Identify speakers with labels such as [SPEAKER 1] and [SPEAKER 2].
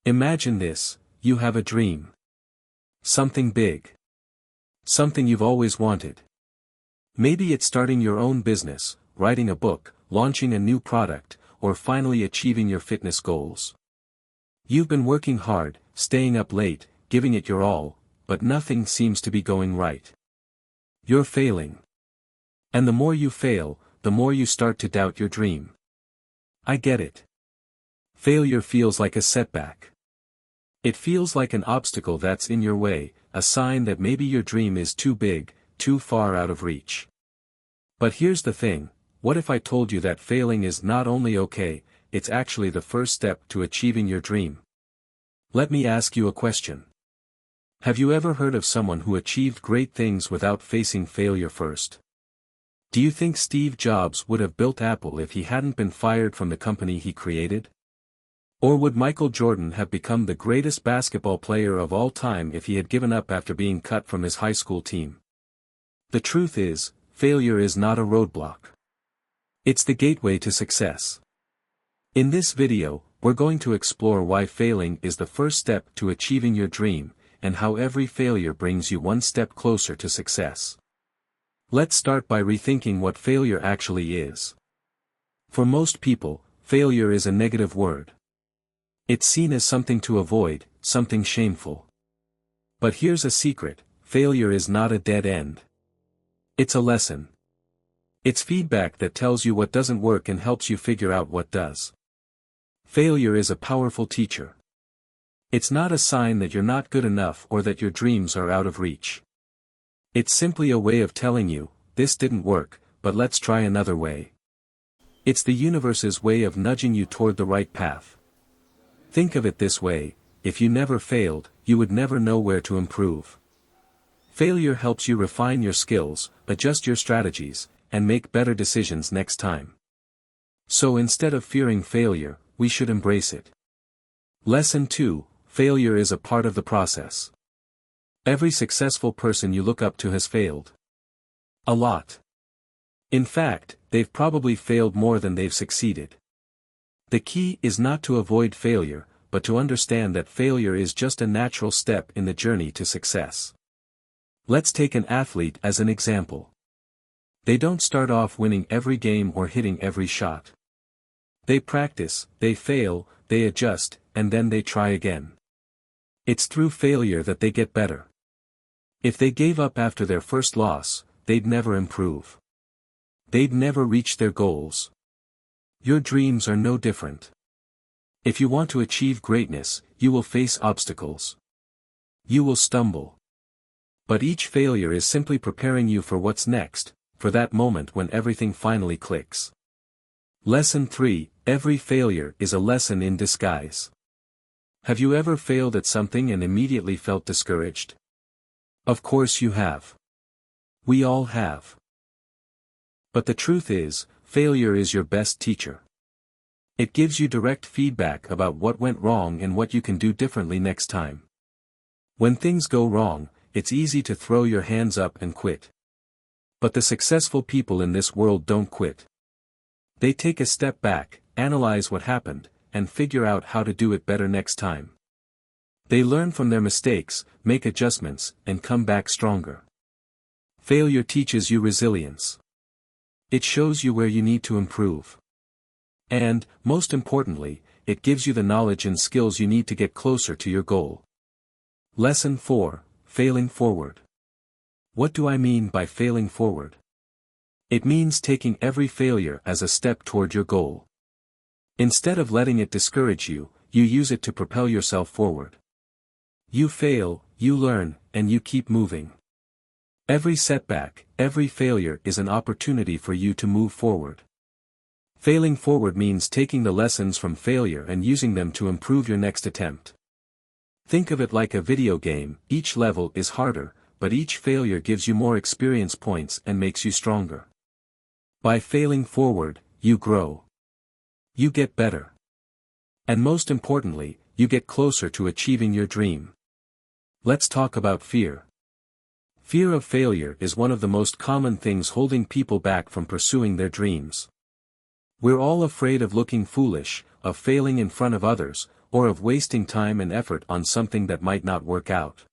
[SPEAKER 1] Imagine this: you have a dream. Something big. Something you've always wanted. Maybe it's starting your own business, writing a book, launching a new product, or finally achieving your fitness goals. You've been working hard, staying up late, giving it your all, but nothing seems to be going right. You're failing. And the more you fail, the more you start to doubt your dream. I get it. Failure feels like a setback. It feels like an obstacle that's in your way, a sign that maybe your dream is too big, too far out of reach. But here's the thing: what if I told you that failing is not only okay, it's actually the first step to achieving your dream? Let me ask you a question. Have you ever heard of someone who achieved great things without facing failure first? Do you think Steve Jobs would have built Apple if he hadn't been fired from the company he created? Or would Michael Jordan have become the greatest basketball player of all time if he had given up after being cut from his high school team? The truth is, failure is not a roadblock. It's the gateway to success. In this video, we're going to explore why failing is the first step to achieving your dream, and how every failure brings you one step closer to success. Let's start by rethinking what failure actually is. For most people, failure is a negative word. It's seen as something to avoid, something shameful. But here's a secret: failure is not a dead end. It's a lesson. It's feedback that tells you what doesn't work and helps you figure out what does. Failure is a powerful teacher. It's not a sign that you're not good enough or that your dreams are out of reach. It's simply a way of telling you, this didn't work, but let's try another way. It's the universe's way of nudging you toward the right path. Think of it this way: if you never failed, you would never know where to improve. Failure helps you refine your skills, adjust your strategies, and make better decisions next time. So instead of fearing failure, we should embrace it. Lesson 2: failure is a part of the process. Every successful person you look up to has failed. A lot. In fact, they've probably failed more than they've succeeded. The key is not to avoid failure, but to understand that failure is just a natural step in the journey to success. Let's take an athlete as an example. They don't start off winning every game or hitting every shot. They practice, they fail, they adjust, and then they try again. It's through failure that they get better. If they gave up after their first loss, they'd never improve. They'd never reach their goals. Your dreams are no different. If you want to achieve greatness, you will face obstacles. You will stumble. But each failure is simply preparing you for what's next, for that moment when everything finally clicks. Lesson 3: every failure is a lesson in disguise. Have you ever failed at something and immediately felt discouraged? Of course you have. We all have. But the truth is, failure is your best teacher. It gives you direct feedback about what went wrong and what you can do differently next time. When things go wrong, it's easy to throw your hands up and quit. But the successful people in this world don't quit. They take a step back, analyze what happened, and figure out how to do it better next time. They learn from their mistakes, make adjustments, and come back stronger. Failure teaches you resilience. It shows you where you need to improve. And, most importantly, it gives you the knowledge and skills you need to get closer to your goal. Lesson 4: failing forward. What do I mean by failing forward? It means taking every failure as a step toward your goal. Instead of letting it discourage you, you use it to propel yourself forward. You fail, you learn, and you keep moving. Every setback, every failure is an opportunity for you to move forward. Failing forward means taking the lessons from failure and using them to improve your next attempt. Think of it like a video game: each level is harder, but each failure gives you more experience points and makes you stronger. By failing forward, you grow. You get better. And most importantly, you get closer to achieving your dream. Let's talk about fear. Fear of failure is one of the most common things holding people back from pursuing their dreams. We're all afraid of looking foolish, of failing in front of others, or of wasting time and effort on something that might not work out.